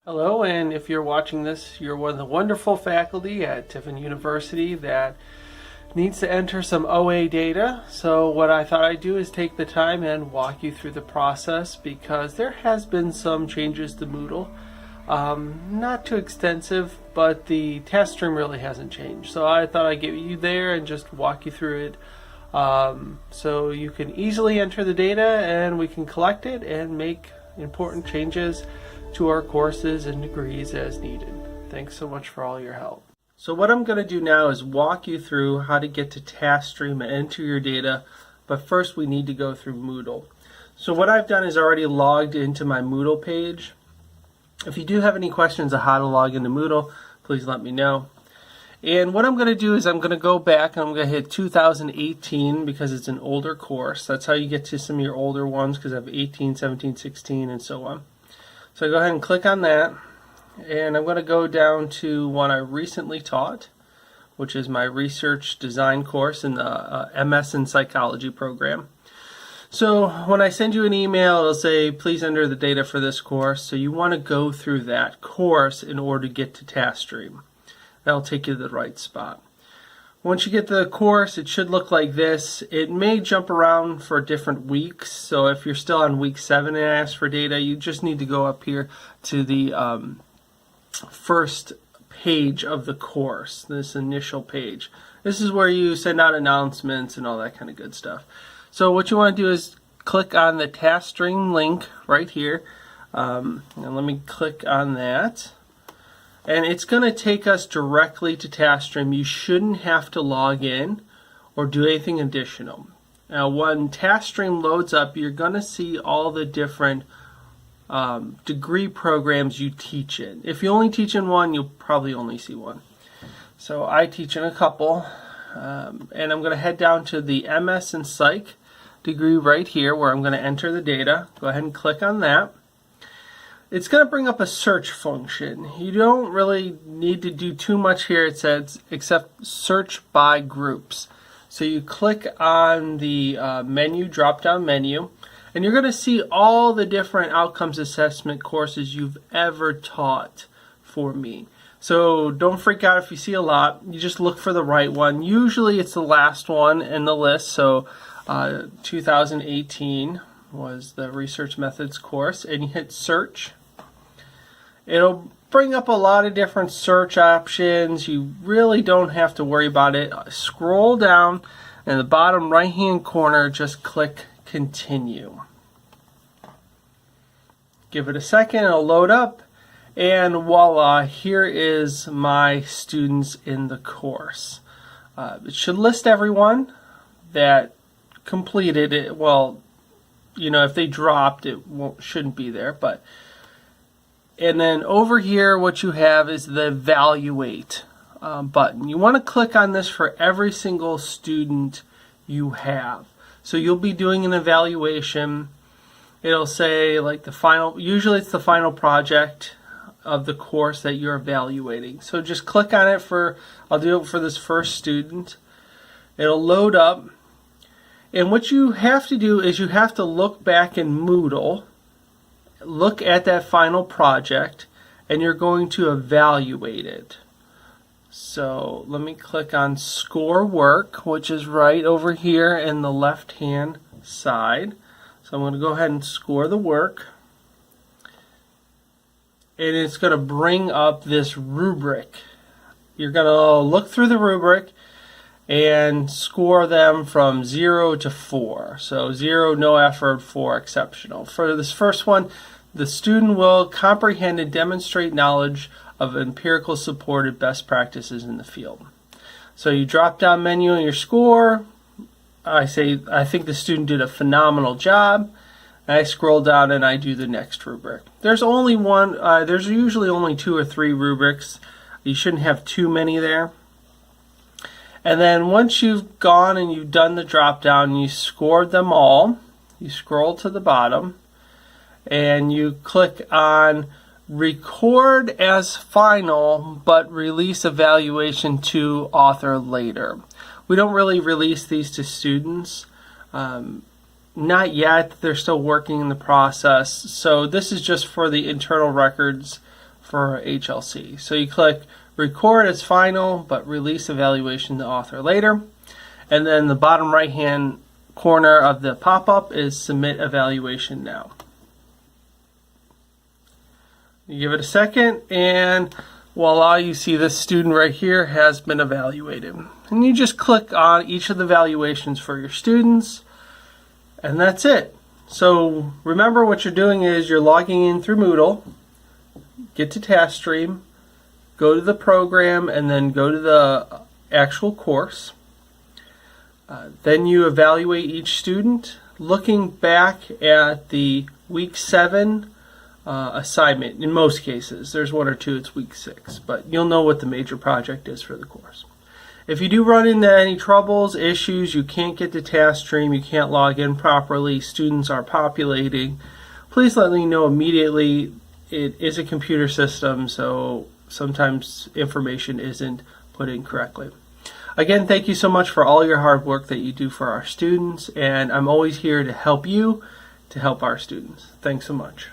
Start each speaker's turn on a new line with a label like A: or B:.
A: Hello, and if you're watching this, you're one of the wonderful faculty at Tiffin University that needs to enter some OA data. So what I thought I'd do is take the time and walk you through the process because there has been some changes to Moodle. Not too extensive, but the task stream really hasn't changed. So I thought I'd get you there and just walk you through it so you can easily enter the data and we can collect it and make important changes to our courses and degrees as needed. Thanks so much for all your help. So what I'm going to do now is walk you through how to get to taskstream and enter your data, but first we need to go through Moodle. So what I've done is already logged into my Moodle page. If you do have any questions on how to log into Moodle, please let me know. And what I'm going to do is I'm going to go back and I'm going to hit 2018 because it's an older course. That's how you get to some of your older ones because I have 18, 17, 16, and so on. So go ahead and click on that, and I'm going to go down to one I recently taught, which is my research design course in the MS in Psychology program. So when I send you an email, it'll say, please enter the data for this course. So you want to go through that course in order to get to taskstream. That'll take you to the right spot. Once you get to the course, it should look like this. It may jump around for different weeks. So if you're still on week 7 and ask for data, you just need to go up here to the first page of the course, this initial page. This is where you send out announcements and all that kind of good stuff. So what you want to do is click on the taskstream link right here. And let me click on that. And it's going to take us directly to taskstream. You shouldn't have to log in or do anything additional. Now when taskstream loads up, you're going to see all the different degree programs you teach in. If you only teach in one, you'll probably only see one. So I teach in a couple. And I'm going to head down to the MS in Psych degree right here where I'm going to enter the data. Go ahead and click on that. It's going to bring up a search function. You don't really need to do too much here, it says, except search by groups. So you click on the menu, drop-down menu, and you're going to see all the different outcomes assessment courses you've ever taught for me. So don't freak out if you see a lot. You just look for the right one. Usually it's the last one in the list. So 2018 was the research methods course, and you hit search. It'll bring up a lot of different search options. You really don't have to worry about it. Scroll down in the bottom right hand corner, just click continue. Give it a second, it'll load up, and voila, here is my students in the course. It should list everyone that completed it. Well, you know, if they dropped, it shouldn't be there, but and then over here what you have is the evaluate button. You want to click on this for every single student you have. So you'll be doing an evaluation. It'll say like the final, usually it's the final project of the course that you're evaluating. So just click on it for, I'll do it for this first student. It'll load up. And what you have to do is you have to look back in Moodle, look at that final project, and you're going to evaluate it. So let me click on score work, which is right over here in the left hand side. So I'm going to go ahead and score the work. And it's going to bring up this rubric. You're going to look through the rubric and score them from 0 to 4. So 0, no effort, 4, exceptional. For this first one, the student will comprehend and demonstrate knowledge of empirical supported best practices in the field. So you drop down menu on your score. I think the student did a phenomenal job. I scroll down and I do the next rubric. There's only one, there's usually only 2 or 3 rubrics. You shouldn't have too many there. And then once you've gone and you've done the drop down, you scored them all, you scroll to the bottom and you click on record as final but release evaluation to author later. We don't really release these to students. Not yet. They're still working in the process. So this is just for the internal records for HLC. So you click record as final, but release evaluation to author later. And then the bottom right hand corner of the pop-up is submit evaluation now. You give it a second, and voila, you see this student right here has been evaluated. And you just click on each of the evaluations for your students, and that's it. So remember, what you're doing is you're logging in through Moodle, get to taskstream, go to the program, and then go to the actual course. Then you evaluate each student, looking back at the week 7 assignment. In most cases, there's 1 or 2 it's week 6, but you'll know what the major project is for the course. If you do run into any troubles, issues, you can't get to taskstream, you can't log in properly, students are populating, please let me know immediately. It is a computer system, so sometimes information isn't put in correctly. Again, thank you so much for all your hard work that you do for our students, and I'm always here to help you, to help our students. Thanks so much.